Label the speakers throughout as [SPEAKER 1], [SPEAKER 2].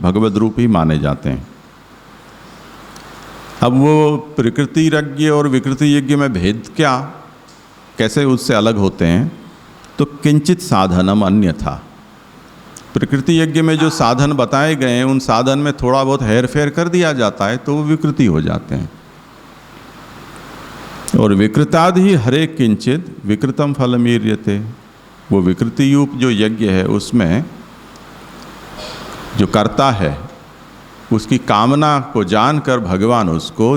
[SPEAKER 1] भगवद रूप ही माने जाते हैं। अब वो प्रकृति यज्ञ और विकृति यज्ञ में भेद क्या, कैसे उससे अलग होते हैं? तो किंचित साधनम अन्यथा, प्रकृति यज्ञ में जो साधन बताए गए हैं उन साधन में थोड़ा बहुत हेर फेर कर दिया जाता है तो वो विकृति हो जाते हैं। और विकृतादि हरे किंचित विकृतम फलमीर्यते, वो विकृति रूप जो यज्ञ है उसमें जो करता है उसकी कामना को जानकर भगवान उसको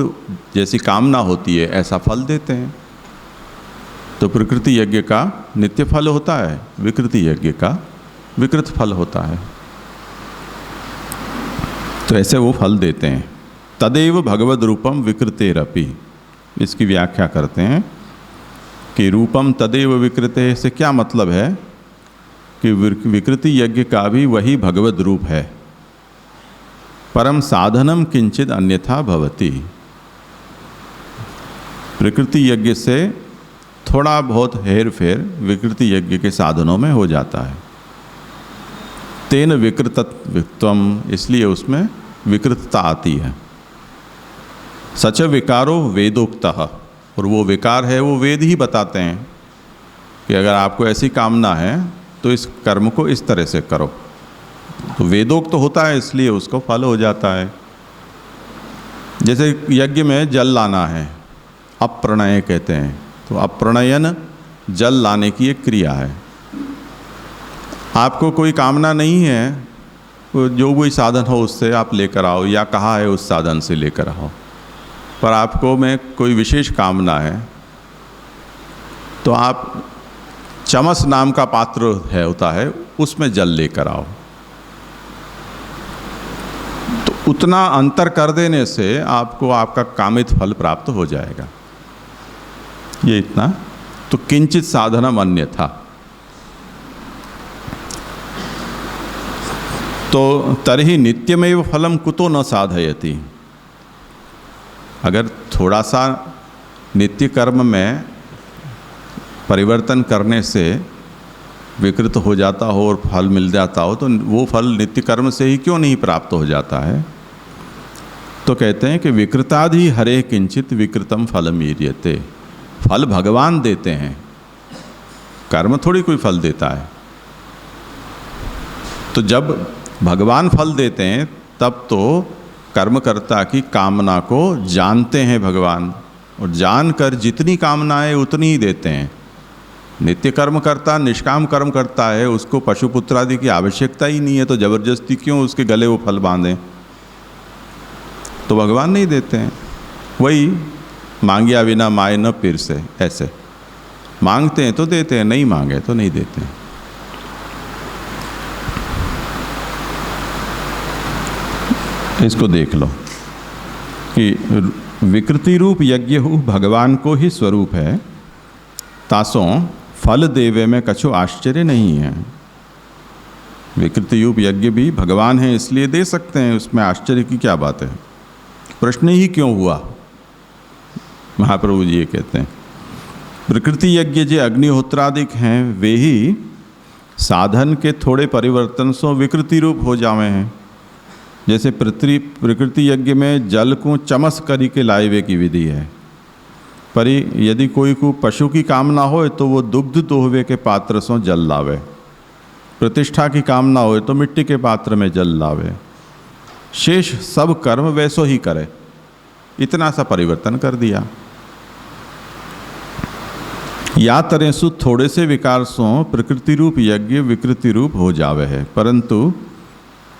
[SPEAKER 1] जैसी कामना होती है ऐसा फल देते हैं। तो प्रकृति यज्ञ का नित्य फल होता है, विकृति यज्ञ का विकृत फल होता है। तो ऐसे वो फल देते हैं। तदेव भगवद रूपम विकृतेरपि, इसकी व्याख्या करते हैं कि रूपम तदेव विकृते से क्या मतलब है कि विकृति यज्ञ का भी वही भगवद रूप है, परम साधनम किंचित अन्यथा भवति, प्रकृति यज्ञ से थोड़ा बहुत हेर फेर विकृति यज्ञ के साधनों में हो जाता है। तेन विकृतत्वम, इसलिए उसमें विकृतता आती है। सच विकारो वेदोक्तः, और वो विकार है वो वेद ही बताते हैं कि अगर आपको ऐसी कामना है तो इस कर्म को इस तरह से करो। तो वेदोक्त तो होता है इसलिए उसको फल हो जाता है। जैसे यज्ञ में जल लाना है, अप्रणय कहते हैं, तो अप्रणयन जल लाने की एक क्रिया है। आपको कोई कामना नहीं है, जो कोई साधन हो उससे आप लेकर आओ, या कहा है उस साधन से लेकर आओ, पर आपको में कोई विशेष कामना है तो आप चमस नाम का पात्र है होता है उसमें जल लेकर आओ। तो उतना अंतर कर देने से आपको आपका कामित फल प्राप्त हो जाएगा। ये इतना। तो किंचित साधनम अन्यथा, तो तर्हि नित्यमेव फलम कुतो न साधयति, अगर थोड़ा सा नित्य कर्म में परिवर्तन करने से विकृत हो जाता हो और फल मिल जाता हो तो वो फल नित्य कर्म से ही क्यों नहीं प्राप्त हो जाता है? तो कहते हैं कि विकृतादि हरे किंचित विकृतम फलमीर्यते, फल भगवान देते हैं, कर्म थोड़ी कोई फल देता है। तो जब भगवान फल देते हैं तब तो कर्मकर्ता की कामना को जानते हैं भगवान, और जानकर जितनी कामना है उतनी ही देते हैं। नित्य कर्म करता, निष्काम कर्म करता है, उसको पशुपुत्र आदि की आवश्यकता ही नहीं है, तो जबरदस्ती क्यों उसके गले वो फल बांधें? तो भगवान नहीं देते हैं। वही मांगिया बिना माए न पीर से, ऐसे मांगते हैं तो देते हैं, नहीं मांगे तो नहीं देते हैं। इसको देख लो कि विकृति रूप यज्ञ भगवान को ही स्वरूप है, तासों फल देवे में कछु आश्चर्य नहीं है। विकृति रूप यज्ञ भी भगवान है इसलिए दे सकते हैं, उसमें आश्चर्य की क्या बात है? प्रश्न ही क्यों हुआ? महाप्रभु जी ये कहते हैं प्रकृति यज्ञ जो अग्निहोत्रादिक हैं वे ही साधन के थोड़े परिवर्तन से विकृति रूप हो जावे हैं। जैसे प्रकृति यज्ञ में जल को चमस करी के लाइवे की विधि है, पर यदि कोई को पशु की कामना हो तो वो दुग्ध दोहवे के पात्र से जल लावे, प्रतिष्ठा की कामना हो तो मिट्टी के पात्र में जल लावे, शेष सब कर्म वैसो ही करे। इतना सा परिवर्तन कर दिया। या तरह सु थोड़े से विकार सो प्रकृति रूप यज्ञ विकृति रूप हो जावे है, परंतु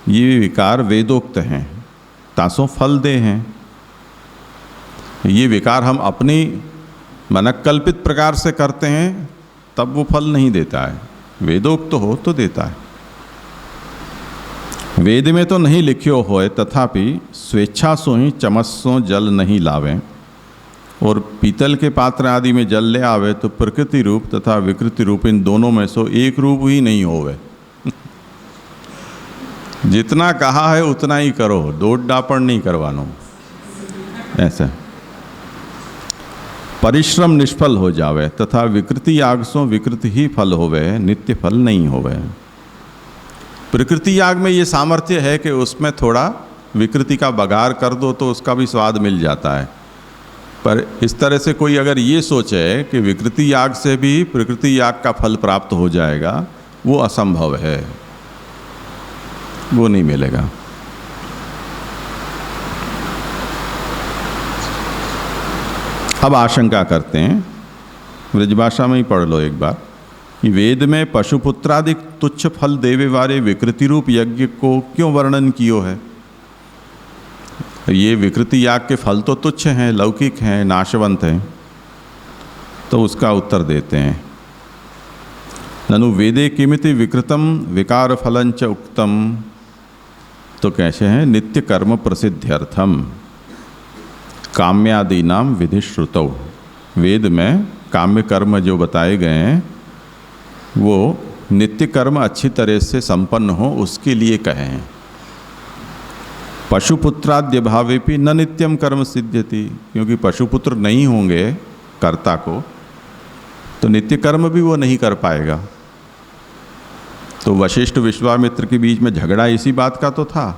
[SPEAKER 1] ये विकार वेदोक्त हैं, तासों फल दे हैं। ये विकार हम अपनी मनकल्पित प्रकार से करते हैं तब वो फल नहीं देता है, वेदोक्त हो तो देता है। वेद में तो नहीं लिखियो होए तथापि स्वेच्छा सो ही चमस्सों जल नहीं लावें, और पीतल के पात्र आदि में जल ले आवे तो प्रकृति रूप तथा विकृति रूप इन दोनों में सो एक रूप ही नहीं होवे। जितना कहा है उतना ही करो, दोड़ डापड़ नहीं करवानो। ऐसा परिश्रम निष्फल हो जावे तथा विकृति आगसों विकृति ही फल होवे, नित्य फल नहीं होवे। प्रकृति याग में ये सामर्थ्य है कि उसमें थोड़ा विकृति का बघार कर दो तो उसका भी स्वाद मिल जाता है। पर इस तरह से कोई अगर ये सोचे कि विकृति याग से भी प्रकृति याग का फल प्राप्त हो जाएगा, वो असंभव है, वो नहीं मिलेगा। अब आशंका करते हैं, ब्रजभाषा में ही पढ़ लो एक बार, कि वेद में पशुपुत्रादि तुच्छ फल देवे वाले विकृति रूप यज्ञ को क्यों वर्णन कियो है। ये विकृति याग के फल तो तुच्छ हैं, लौकिक हैं, नाशवंत हैं। तो उसका उत्तर देते हैं, ननु वेदे किमिति विकृतम विकार फलंच उक्तम। तो कैसे हैं, नित्य कर्म प्रसिद्ध्यर्थम काम्यादीनाम विधि श्रुतौ। वेद में काम्य कर्म जो बताए गए हैं वो नित्य कर्म अच्छी तरह से संपन्न हो उसके लिए कहे हैं। पशुपुत्राद्य भावेपि न नित्यम कर्म सिद्ध्यति, क्योंकि पशुपुत्र नहीं होंगे कर्ता को तो नित्य कर्म भी वो नहीं कर पाएगा। तो वशिष्ठ विश्वामित्र के बीच में झगड़ा इसी बात का तो था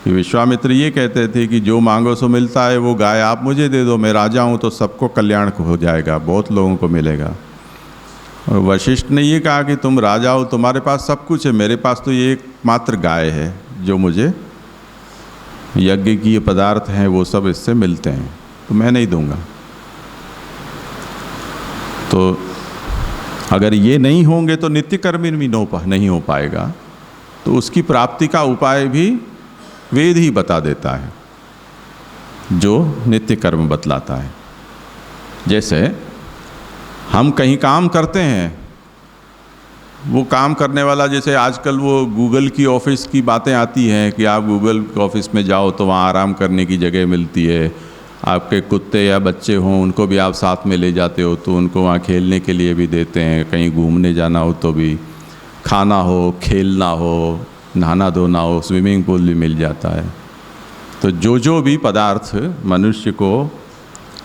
[SPEAKER 1] कि विश्वामित्र ये कहते थे कि जो मांगो सो मिलता है, वो गाय आप मुझे दे दो, मैं राजा हूँ तो सबको कल्याण हो जाएगा, बहुत लोगों को मिलेगा। और वशिष्ठ ने ये कहा कि तुम राजा हो, तुम्हारे पास सब कुछ है, मेरे पास तो ये एकमात्र गाय है जो मुझे यज्ञ की ये पदार्थ हैं वो सब इससे मिलते हैं, तो मैं नहीं दूंगा। तो अगर ये नहीं होंगे तो नित्य कर्म भी नहीं हो पाएगा। तो उसकी प्राप्ति का उपाय भी वेद ही बता देता है, जो नित्य कर्म बतलाता है। जैसे हम कहीं काम करते हैं, वो काम करने वाला, जैसे आजकल वो गूगल की ऑफिस की बातें आती हैं कि आप गूगल ऑफिस में जाओ तो वहाँ आराम करने की जगह मिलती है, आपके कुत्ते या बच्चे हों उनको भी आप साथ में ले जाते हो तो उनको वहाँ खेलने के लिए भी देते हैं, कहीं घूमने जाना हो तो भी, खाना हो, खेलना हो, नहाना धोना हो, स्विमिंग पूल भी मिल जाता है। तो जो भी पदार्थ मनुष्य को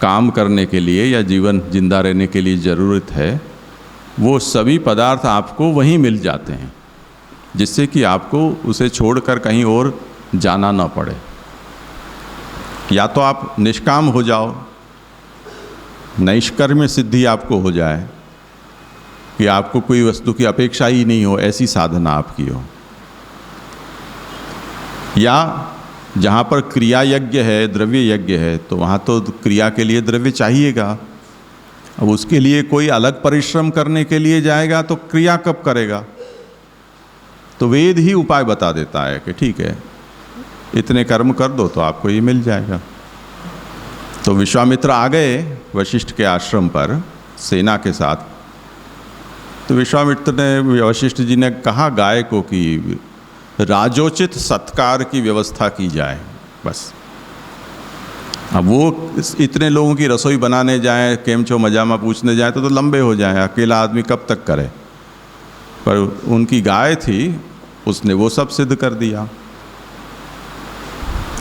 [SPEAKER 1] काम करने के लिए या जीवन जिंदा रहने के लिए ज़रूरत है, वो सभी पदार्थ आपको वहीं मिल जाते हैं, जिससे कि आपको उसे छोड़कर कहीं और जाना ना पड़े। या तो आप निष्काम हो जाओ, नैष्कर्म्य सिद्धि आपको हो जाए कि आपको कोई वस्तु की अपेक्षा ही नहीं हो, ऐसी साधना आपकी हो। या जहाँ पर क्रिया यज्ञ है, द्रव्य यज्ञ है, तो वहाँ तो क्रिया के लिए द्रव्य चाहिएगा। अब उसके लिए कोई अलग परिश्रम करने के लिए जाएगा तो क्रिया कब करेगा। तो वेद ही उपाय बता देता है कि ठीक है इतने कर्म कर दो तो आपको ये मिल जाएगा। तो विश्वामित्र आ गए वशिष्ठ के आश्रम पर सेना के साथ। तो विश्वामित्र ने, वशिष्ठ जी ने कहा गाय को कि राजोचित सत्कार की व्यवस्था की जाए बस। अब वो इतने लोगों की रसोई बनाने जाएं, केम छो मजामा पूछने जाएं तो लंबे हो जाएं, अकेला आदमी कब तक करे। पर उनकी गाय थी, उसने वो सब सिद्ध कर दिया।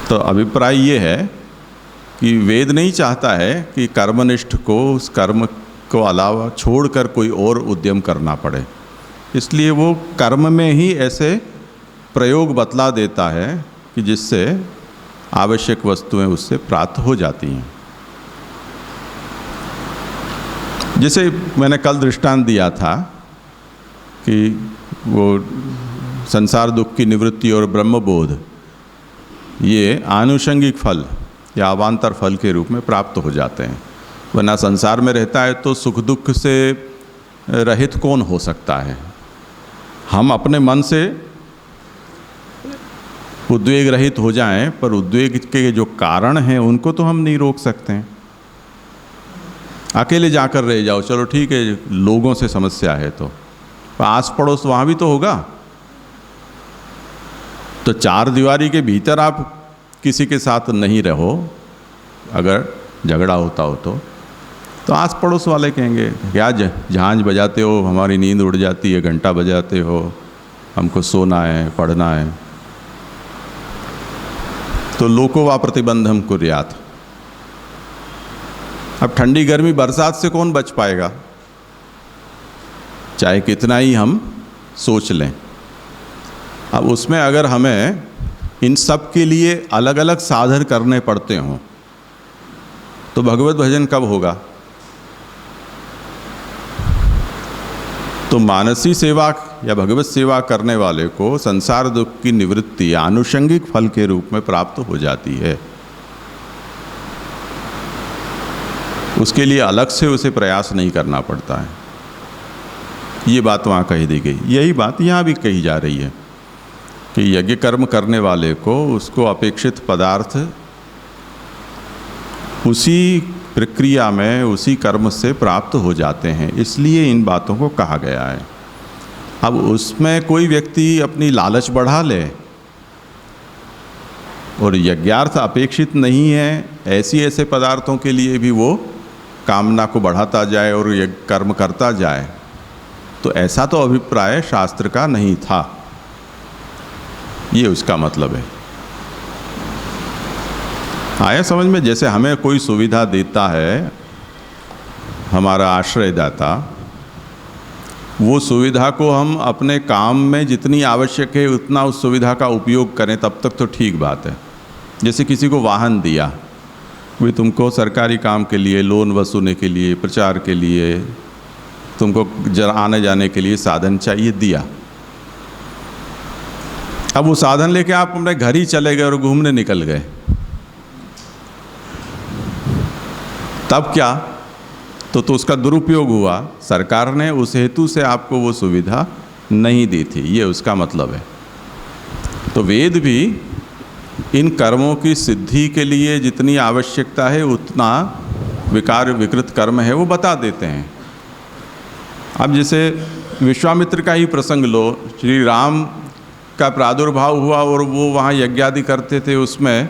[SPEAKER 1] तो अभिप्राय ये है कि वेद नहीं चाहता है कि कर्मनिष्ठ को उस कर्म को अलावा छोड़कर कोई और उद्यम करना पड़े, इसलिए वो कर्म में ही ऐसे प्रयोग बतला देता है कि जिससे आवश्यक वस्तुएं उससे प्राप्त हो जाती हैं। जैसे मैंने कल दृष्टांत दिया था कि वो संसार दुख की निवृत्ति और ब्रह्मबोध ये आनुषंगिक फल या अवान्तर फल के रूप में प्राप्त हो जाते हैं। वरना संसार में रहता है तो सुख दुख से रहित कौन हो सकता है। हम अपने मन से उद्वेग रहित हो जाएं, पर उद्वेग के जो कारण हैं उनको तो हम नहीं रोक सकते हैं। अकेले जाकर रह जाओ, चलो ठीक है लोगों से समस्या है तो आस पड़ोस वहाँ भी तो होगा। तो चार दीवारी के भीतर आप किसी के साथ नहीं रहो, अगर झगड़ा होता हो तो आस पड़ोस वाले कहेंगे क्या झांझ बजाते हो, हमारी नींद उड़ जाती है, घंटा बजाते हो, हमको सोना है, पढ़ना है। तो लोको वा प्रतिबंधम कुर्यात। अब ठंडी गर्मी बरसात से कौन बच पाएगा, चाहे कितना ही हम सोच लें। अब उसमें अगर हमें इन सब के लिए अलग अलग साधन करने पड़ते हों तो भगवत भजन कब होगा? तो मानसी सेवा या भगवत सेवा करने वाले को संसार दुख की निवृत्ति आनुषंगिक फल के रूप में प्राप्त हो जाती है। उसके लिए अलग से उसे प्रयास नहीं करना पड़ता है। ये बात वहाँ कही दी गई, यही बात यहाँ भी कही जा रही है कि यज्ञ कर्म करने वाले को उसको अपेक्षित पदार्थ उसी प्रक्रिया में उसी कर्म से प्राप्त हो जाते हैं, इसलिए इन बातों को कहा गया है। अब उसमें कोई व्यक्ति अपनी लालच बढ़ा ले और यज्ञार्थ अपेक्षित नहीं है, ऐसे पदार्थों के लिए भी वो कामना को बढ़ाता जाए और यज्ञ कर्म करता जाए, तो ऐसा तो अभिप्राय शास्त्र का नहीं था, ये उसका मतलब है। आया समझ में? जैसे हमें कोई सुविधा देता है हमारा आश्रयदाता, वो सुविधा को हम अपने काम में जितनी आवश्यक है उतना उस सुविधा का उपयोग करें, तब तक तो ठीक बात है। जैसे किसी को वाहन दिया, वे तुमको सरकारी काम के लिए, लोन वसूलने के लिए, प्रचार के लिए, तुमको जरा आने जाने के लिए साधन चाहिए, दिया। अब वो साधन लेके आप अपने घर ही चले गए और घूमने निकल गए, तब क्या? तो उसका दुरुपयोग हुआ। सरकार ने उस हेतु से आपको वो सुविधा नहीं दी थी, ये उसका मतलब है। तो वेद भी इन कर्मों की सिद्धि के लिए जितनी आवश्यकता है उतना विकार विकृत कर्म है वो बता देते हैं। अब जैसे विश्वामित्र का ही प्रसंग लो, श्री राम का प्रादुर्भाव हुआ और वो वहाँ यज्ञादि करते थे, उसमें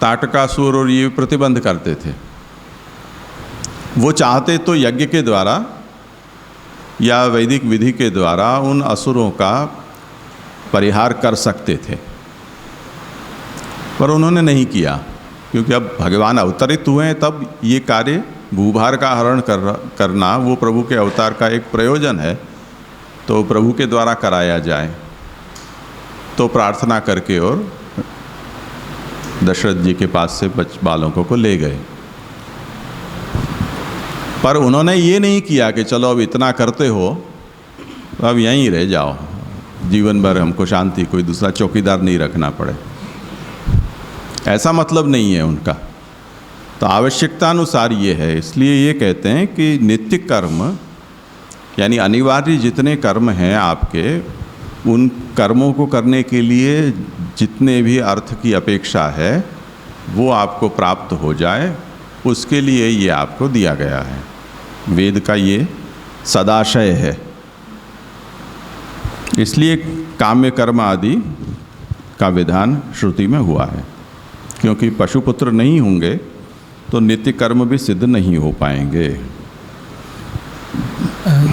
[SPEAKER 1] ताटकासुर और ये प्रतिबंध करते थे। वो चाहते तो यज्ञ के द्वारा या वैदिक विधि के द्वारा उन असुरों का परिहार कर सकते थे, पर उन्होंने नहीं किया, क्योंकि अब भगवान अवतरित हुए हैं, तब ये कार्य भूभार का हरण करना वो प्रभु के अवतार का एक प्रयोजन है, तो प्रभु के द्वारा कराया जाए। तो प्रार्थना करके और दशरथ जी के पास से बालकों को ले गए, पर उन्होंने ये नहीं किया कि चलो अब इतना करते हो अब यहीं रह जाओ, जीवन भर हमको शांति, कोई दूसरा चौकीदार नहीं रखना पड़े, ऐसा मतलब नहीं है उनका। तो आवश्यकतानुसार ये है, इसलिए ये कहते हैं कि नित्य कर्म यानी अनिवार्य जितने कर्म हैं आपके, उन कर्मों को करने के लिए जितने भी अर्थ की अपेक्षा है वो आपको प्राप्त हो जाए, उसके लिए ये आपको दिया गया है। वेद का ये सदाशय है, इसलिए काम्य कर्म आदि का विधान श्रुति में हुआ है, क्योंकि पशुपुत्र नहीं होंगे तो नित्य कर्म भी सिद्ध नहीं हो पाएंगे।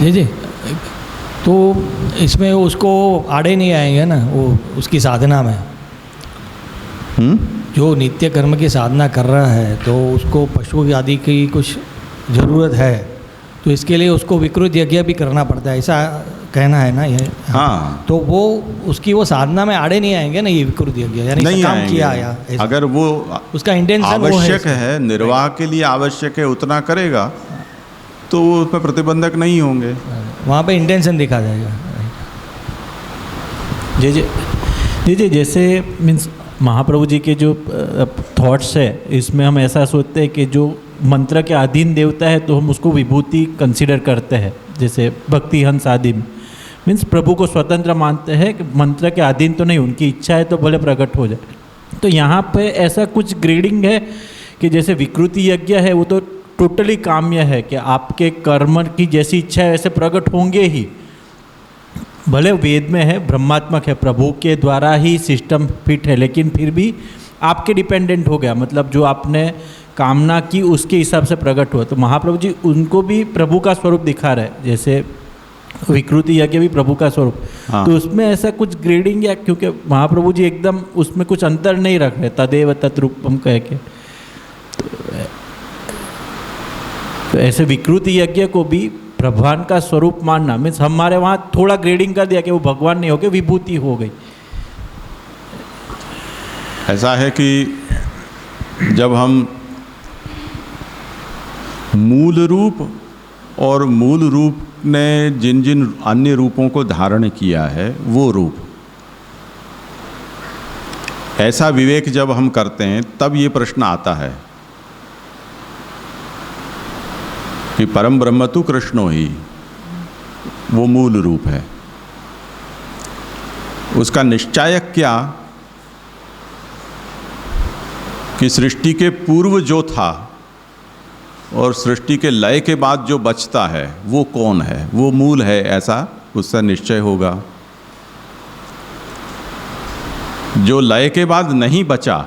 [SPEAKER 2] जी तो इसमें उसको आड़े नहीं आएंगे ना, वो उसकी साधना में जो नित्य कर्म की साधना कर रहा है तो उसको पशु आदि की कुछ ज़रूरत है, तो इसके लिए उसको विकृत यज्ञ भी करना पड़ता है, ऐसा कहना है ना ये?
[SPEAKER 1] हाँ,
[SPEAKER 2] तो वो उसकी वो साधना में आड़े नहीं आएंगे ना, ये विकृत यज्ञ यानी
[SPEAKER 1] नहीं
[SPEAKER 2] काम
[SPEAKER 1] आएंगे।
[SPEAKER 2] किया या
[SPEAKER 1] अगर वो
[SPEAKER 2] उसका इंटेंशन
[SPEAKER 1] आवश्यक है, निर्वाह के लिए आवश्यक है, उतना करेगा तो वो उसमें प्रतिबंधक नहीं होंगे,
[SPEAKER 2] वहाँ पे इंटेंशन दिखा जाएगा।
[SPEAKER 3] जी जैसे मीन्स महाप्रभु जी के जो थॉट्स है, इसमें हम ऐसा सोचते हैं कि जो मंत्र के अधीन देवता है तो हम उसको विभूति कंसीडर करते हैं, जैसे भक्ति हंस आदि मीन्स प्रभु को स्वतंत्र मानते हैं कि मंत्र के अधीन तो नहीं, उनकी इच्छा है तो भले प्रकट हो जाए। तो यहाँ पे ऐसा कुछ ग्रेडिंग है कि जैसे विकृति यज्ञ है वो तो टोटली काम्य है कि आपके कर्म की जैसी इच्छा है वैसे प्रकट होंगे ही, भले वेद में है ब्रह्मात्मक है, प्रभु के द्वारा ही सिस्टम फिट है, लेकिन फिर भी आपके डिपेंडेंट हो गया, मतलब जो आपने कामना की उसके हिसाब से प्रकट हुआ। तो महाप्रभु जी उनको भी प्रभु का स्वरूप दिखा रहे हैं, जैसे विकृति यज्ञ भी प्रभु का स्वरूप। हाँ। तो उसमें ऐसा कुछ ग्रेडिंग या, क्योंकि महाप्रभु जी एकदम उसमें कुछ अंतर नहीं रख रहे, तदेव तद्रूपम कह के, तो ऐसे विकृति यज्ञ को भी भगवान का स्वरूप मानना मीन्स हमारे वहाँ थोड़ा ग्रेडिंग कर दिया कि वो भगवान नहीं हो गए, विभूति हो गई।
[SPEAKER 1] ऐसा है कि जब हम मूल रूप और मूल रूप ने जिन जिन अन्य रूपों को धारण किया है वो रूप, ऐसा विवेक जब हम करते हैं तब ये प्रश्न आता है कि परम ब्रह्म तु कृष्णो ही वो मूल रूप है। उसका निश्चायक क्या कि सृष्टि के पूर्व जो था और सृष्टि के लय के बाद जो बचता है वो कौन है, वो मूल है, ऐसा उसका निश्चय होगा। जो लय के बाद नहीं बचा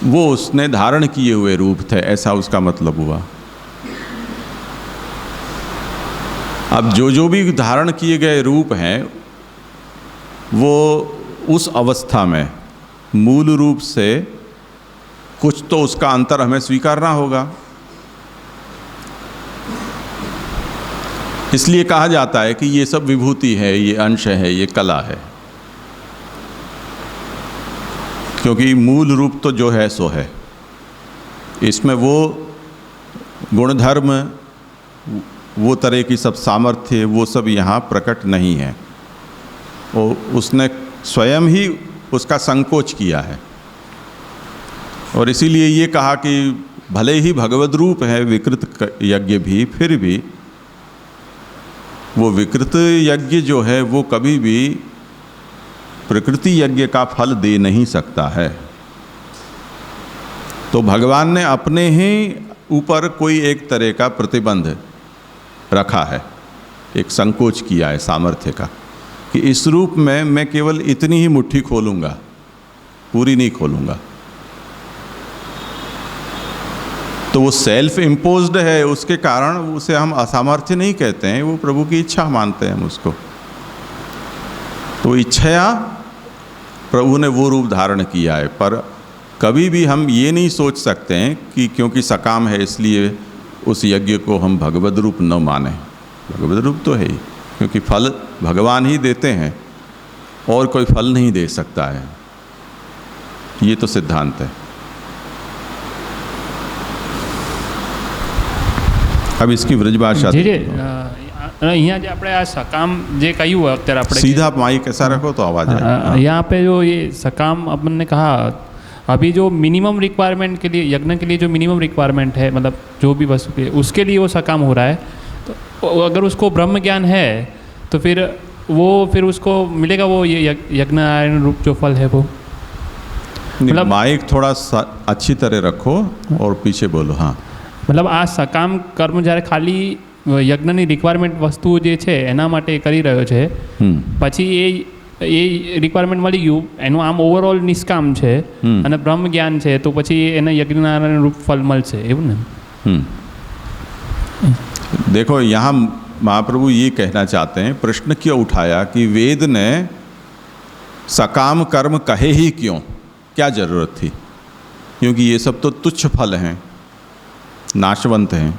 [SPEAKER 1] वो उसने धारण किए हुए रूप थे, ऐसा उसका मतलब हुआ। अब जो भी धारण किए गए रूप हैं वो उस अवस्था में मूल रूप से कुछ तो उसका अंतर हमें स्वीकारना होगा। इसलिए कहा जाता है कि ये सब विभूति है, ये अंश है, ये कला है, क्योंकि मूल रूप तो जो है सो है। इसमें वो गुणधर्म, वो तरह की सब सामर्थ्य, वो सब यहाँ प्रकट नहीं है। और उसने स्वयं ही उसका संकोच किया है और इसीलिए ये कहा कि भले ही भगवद रूप है विकृत यज्ञ भी, फिर भी वो विकृत यज्ञ जो है वो कभी भी प्रकृति यज्ञ का फल दे नहीं सकता है। तो भगवान ने अपने ही ऊपर कोई एक तरह का प्रतिबंध रखा है, एक संकोच किया है सामर्थ्य का कि इस रूप में मैं केवल इतनी ही मुट्ठी खोलूंगा, पूरी नहीं खोलूंगा। तो वो सेल्फ इम्पोज्ड है, उसके कारण उसे हम असामर्थ्य नहीं कहते हैं, वो प्रभु की इच्छा मानते हैं हम उसको। तो इच्छया प्रभु ने वो रूप धारण किया है, पर कभी भी हम ये नहीं सोच सकते हैं कि क्योंकि सकाम है इसलिए उस यज्ञ को हम भगवद रूप न माने। भगवद रूप तो है ही, क्योंकि फल भगवान ही देते हैं और कोई फल नहीं दे सकता है, ये तो सिद्धांत है। अब इसकी व्रजभाषा
[SPEAKER 4] અહીંયા જે આપણે આ સકામ જે કહ્યું અત્યારે આપણે
[SPEAKER 1] सीधा माइक ऐसा रखो तो आवाज आए।
[SPEAKER 4] यहाँ पे जो ये सकाम अपन ने कहा, अभी जो मिनिमम रिक्वायरमेंट के लिए, यज्ञ के लिए जो मिनिमम रिक्वायरमेंट है, मतलब जो भी वस्तु के उसके लिए वो सकाम हो रहा है, तो अगर उसको ब्रह्म ज्ञान है तो फिर उसको मिलेगा वो ये यज्ञ नारायण रूप जो फल है वो।
[SPEAKER 1] मतलब माइक थोड़ा अच्छी तरह रखो और पीछे बोलो। हाँ,
[SPEAKER 4] मतलब आ સકામ કર્મ જ્યારે ખાલી યજ્ઞની રિક્વાયરમેન્ટ વસ્તુઓ જે છે એના માટે કરી રહ્યો છે, પછી એ રિક્વાયરમેન્ટ મળી ગયું, એનું આમ ઓવરઓલ નિષ્કામ છે અને બ્રહ્મ જ્ઞાન છે, તો પછી એને યજ્ઞનારાયણ રૂપ ફલ મળશે, એવું ને?
[SPEAKER 1] देखो यहाँ महाप्रभु ये कहना चाहते हैं, प्रश्न क्यों उठाया कि वेद ने सकाम कर्म कहे ही क्यों, क्या जरूरत थी? क्योंकि ये सब तो तुच्छ फल हैं, नाशवंत हैं,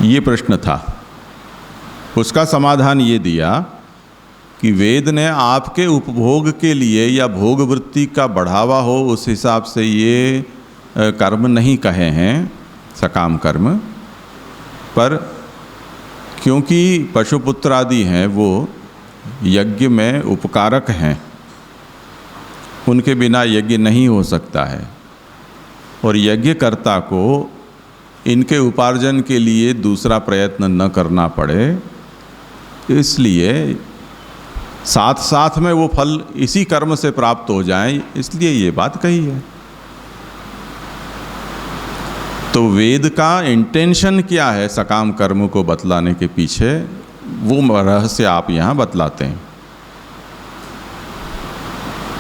[SPEAKER 1] ये प्रश्न था। उसका समाधान ये दिया कि वेद ने आपके उपभोग के लिए या भोग वृत्ति का बढ़ावा हो उस हिसाब से ये कर्म नहीं कहे हैं, सकाम कर्म, पर क्योंकि पशुपुत्र आदि हैं वो यज्ञ में उपकारक हैं, उनके बिना यज्ञ नहीं हो सकता है, और यज्ञकर्ता को इनके उपार्जन के लिए दूसरा प्रयत्न न करना पड़े, इसलिए साथ साथ में वो फल इसी कर्म से प्राप्त हो जाए, इसलिए ये बात कही है। तो वेद का इंटेंशन क्या है सकाम कर्म को बतलाने के पीछे, वो रहस्य आप यहाँ बतलाते हैं।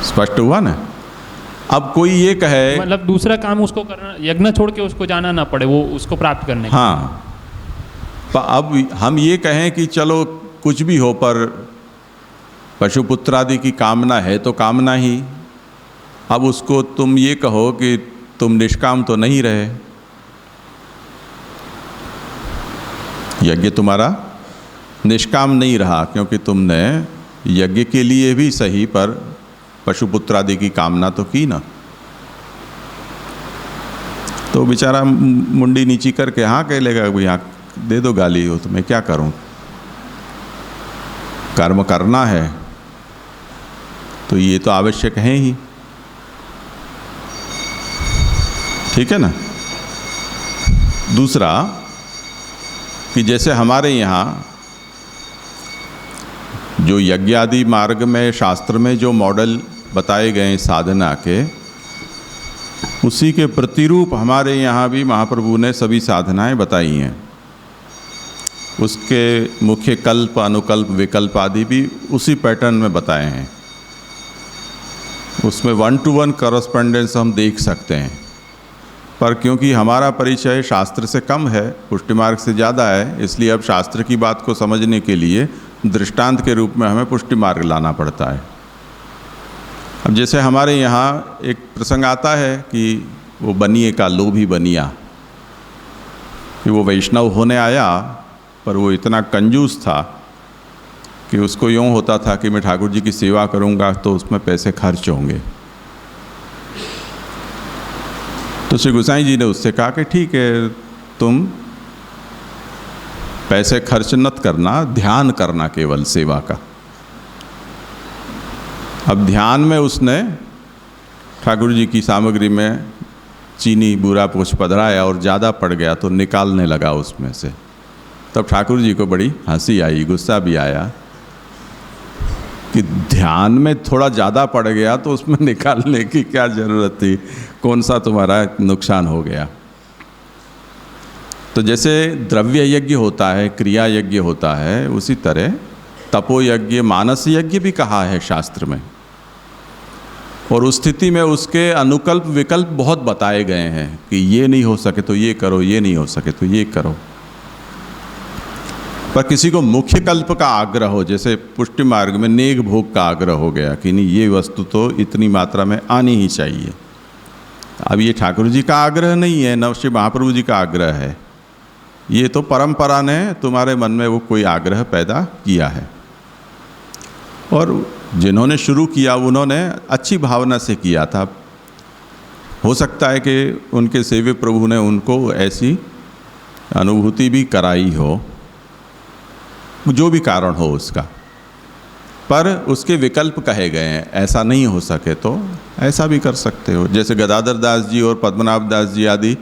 [SPEAKER 1] स्पष्ट हुआ ना? अब कोई ये कहे
[SPEAKER 4] मतलब दूसरा काम उसको करना, यज्ञ छोड़ के उसको जाना ना पड़े वो उसको प्राप्त करने।
[SPEAKER 1] हाँ, अब हम ये कहें कि चलो कुछ भी हो पर पशुपुत्र आदि की कामना है तो कामना ही, अब उसको तुम ये कहो कि तुम निष्काम तो नहीं रहे, यज्ञ तुम्हारा निष्काम नहीं रहा क्योंकि तुमने यज्ञ के लिए भी सही, पर पशुपुत्र आदि की कामना तो की ना। तो बेचारा मुंडी नीची करके हाँ कह लेगा, भाई हाँ दे दो गाली, हो तो मैं क्या करूं, कर्म करना है तो ये तो आवश्यक है ही, ठीक है ना। दूसरा कि जैसे हमारे यहाँ जो यज्ञ आदि मार्ग में शास्त्र में जो मॉडल बताए गए साधना के, उसी के प्रतिरूप हमारे यहाँ भी महाप्रभु ने सभी साधनाएं बताई हैं। उसके मुख्य कल्प, अनुकल्प, विकल्प आदि भी उसी पैटर्न में बताए हैं। उसमें 1-to-1 कॉरेस्पॉन्डेंस हम देख सकते हैं, पर क्योंकि हमारा परिचय शास्त्र से कम है, पुष्टि मार्ग से ज़्यादा है, इसलिए अब शास्त्र की बात को समझने के लिए दृष्टांत के रूप में हमें पुष्टि मार्ग लाना पड़ता है। अब जैसे हमारे यहाँ एक प्रसंग आता है कि वो बनिए का लोभी बनिया, कि वो वैष्णव होने आया, पर वो इतना कंजूस था कि उसको यूँ होता था कि मैं ठाकुर जी की सेवा करूँगा तो उसमें पैसे खर्च होंगे। तो श्री गोसाई जी ने उससे कहा कि ठीक है, तुम पैसे खर्च मत करना, ध्यान करना केवल सेवा का। अब ध्यान में उसने ठाकुर जी की सामग्री में चीनी बूरा पोछ पधराया और ज़्यादा पड़ गया तो निकालने लगा उसमें से। तब ठाकुर जी को बड़ी हंसी आई, गुस्सा भी आया कि ध्यान में थोड़ा ज़्यादा पड़ गया तो उसमें निकालने की क्या ज़रूरत थी, कौन सा तुम्हारा नुकसान हो गया। तो जैसे द्रव्य यज्ञ होता है, क्रिया यज्ञ होता है, उसी तरह तपो यज्ञ, मानस यज्ञ भी कहा है शास्त्र में। और उस स्थिति में उसके अनुकल्प विकल्प बहुत बताए गए हैं कि ये नहीं हो सके तो ये करो, ये नहीं हो सके तो ये करो। पर किसी को मुख्य कल्प का आग्रह हो, जैसे पुष्टि मार्ग में नेग भोग का आग्रह हो गया कि नहीं ये वस्तु तो इतनी मात्रा में आनी ही चाहिए। अब ये ठाकुर जी का आग्रह नहीं है, न श्री महाप्रभु जी का आग्रह है, ये तो परंपरा ने तुम्हारे मन में वो कोई आग्रह पैदा किया है। और जिन्होंने शुरू किया उन्होंने अच्छी भावना से किया था। हो सकता है कि उनके सेव्य प्रभु ने उनको ऐसी अनुभूति भी कराई हो, जो भी कारण हो उसका, पर उसके विकल्प कहे गए हैं। ऐसा नहीं हो सके तो ऐसा भी कर सकते हो। जैसे गदाधर दास जी और पद्मनाभ दास जी आदि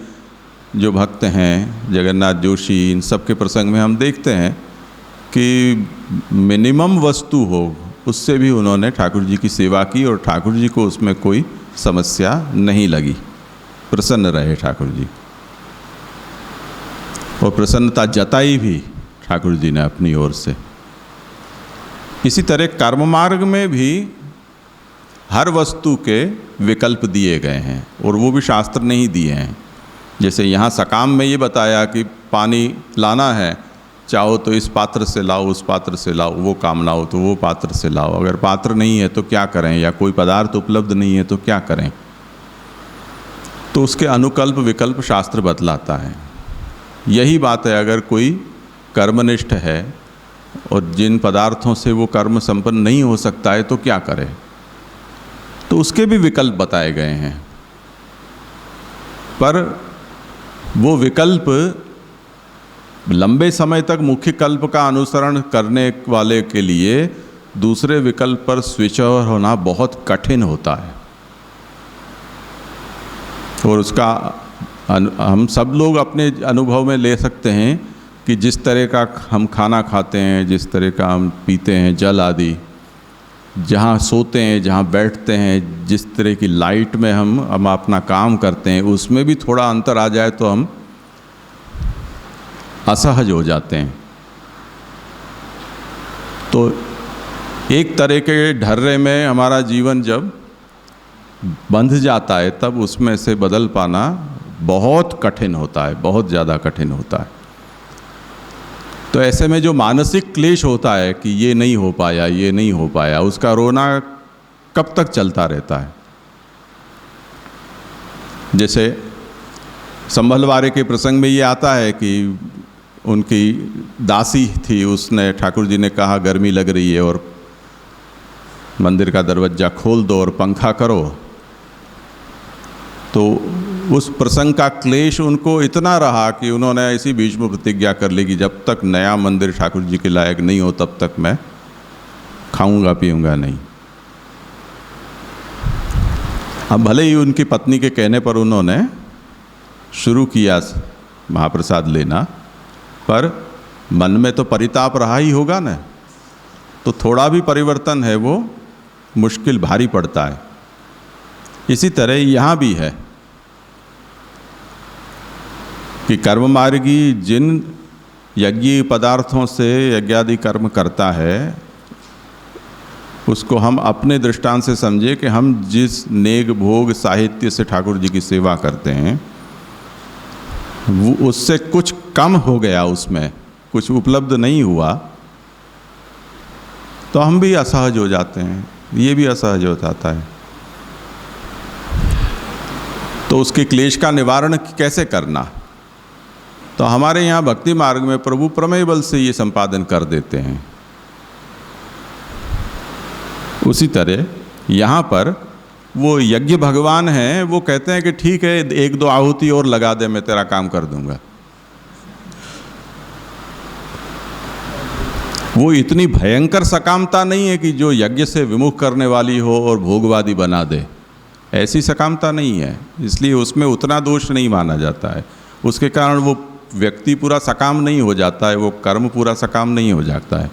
[SPEAKER 1] जो भक्त हैं, जगन्नाथ जोशी, इन सब के प्रसंग में हम देखते हैं कि मिनिमम वस्तु हो उससे भी उन्होंने ठाकुर जी की सेवा की और ठाकुर जी को उसमें कोई समस्या नहीं लगी, प्रसन्न रहे ठाकुर जी। और प्रसन्नता जताई भी ठाकुर जी ने अपनी ओर से। इसी तरह कर्म मार्ग में भी हर वस्तु के विकल्प दिए गए हैं और वो भी शास्त्र ने ही दिए हैं। जैसे यहाँ सकाम में ये बताया कि पानी लाना है, चाहो तो इस पात्र से लाओ, उस पात्र से लाओ, वो कामना हो तो वो पात्र से लाओ। अगर पात्र नहीं है तो क्या करें, या कोई पदार्थ उपलब्ध नहीं है तो क्या करें। तो उसके अनुकल्प विकल्प शास्त्र बतलाता है। यही बात है, अगर कोई कर्मनिष्ठ है और जिन पदार्थों से वो कर्म संपन्न नहीं हो सकता है तो क्या करे, तो उसके भी विकल्प बताए गए हैं। पर वो विकल्प लंबे समय तक मुख्य कल्प का अनुसरण करने वाले के लिए दूसरे विकल्प पर स्विच ओवर होना बहुत कठिन होता है। और उसका हम सब लोग अपने अनुभव में ले सकते हैं कि जिस तरह का हम खाना खाते हैं, जिस तरह का हम पीते हैं जल आदि, जहाँ सोते हैं, जहाँ बैठते हैं, जिस तरह की लाइट में हम अपना काम करते हैं, उसमें भी थोड़ा अंतर आ जाए तो हम असहज हो जाते हैं। तो एक तरह के ढर्रे में हमारा जीवन जब बंध जाता है तब उसमें से बदल पाना बहुत कठिन होता है, बहुत ज़्यादा कठिन होता है। तो ऐसे में जो मानसिक क्लेश होता है कि ये नहीं हो पाया, ये नहीं हो पाया, उसका रोना कब तक चलता रहता है। जैसे संभलवारे के प्रसंग में ये आता है कि उनकी दासी थी, उसने ठाकुर जी ने कहा गर्मी लग रही है और मंदिर का दरवाज़ा खोल दो और पंखा करो, तो उस प्रसंग का क्लेश उनको इतना रहा कि उन्होंने ऐसी बीच में प्रतिज्ञा कर ली कि जब तक नया मंदिर ठाकुर जी के लायक नहीं हो तब तक मैं खाऊंगा पीऊंगा नहीं। अब भले ही उनकी पत्नी के कहने पर उन्होंने शुरू किया महाप्रसाद लेना, पर मन में तो परिताप रहा ही होगा ना, तो थोड़ा भी परिवर्तन है वो मुश्किल भारी पड़ता है। इसी तरह यहाँ भी है कि कर्म मार्गी जिन यज्ञ पदार्थों से यज्ञादि कर्म करता है, उसको हम अपने दृष्टांत से समझे कि हम जिस नेक भोग साहित्य से ठाकुर जी की सेवा करते हैं वो उससे कुछ कम हो गया, उसमें कुछ उपलब्ध नहीं हुआ, तो हम भी असहज हो जाते हैं, ये भी असहज हो जाता है। तो उसके क्लेश का निवारण कैसे करना? तो हमारे यहाँ भक्ति मार्ग में प्रभु प्रमेय बल से ये संपादन कर देते हैं। उसी तरह यहाँ पर वो यज्ञ भगवान हैं, वो कहते हैं कि ठीक है, एक दो आहुति और लगा दे, मैं तेरा काम कर दूंगा। वो इतनी भयंकर सकामता नहीं है कि जो यज्ञ से विमुख करने वाली हो और भोगवादी बना दे, ऐसी सकामता नहीं है, इसलिए उसमें उतना दोष नहीं माना जाता है। उसके कारण वो व्यक्ति पूरा सकाम नहीं हो जाता है, वो कर्म पूरा सकाम नहीं हो जाता है।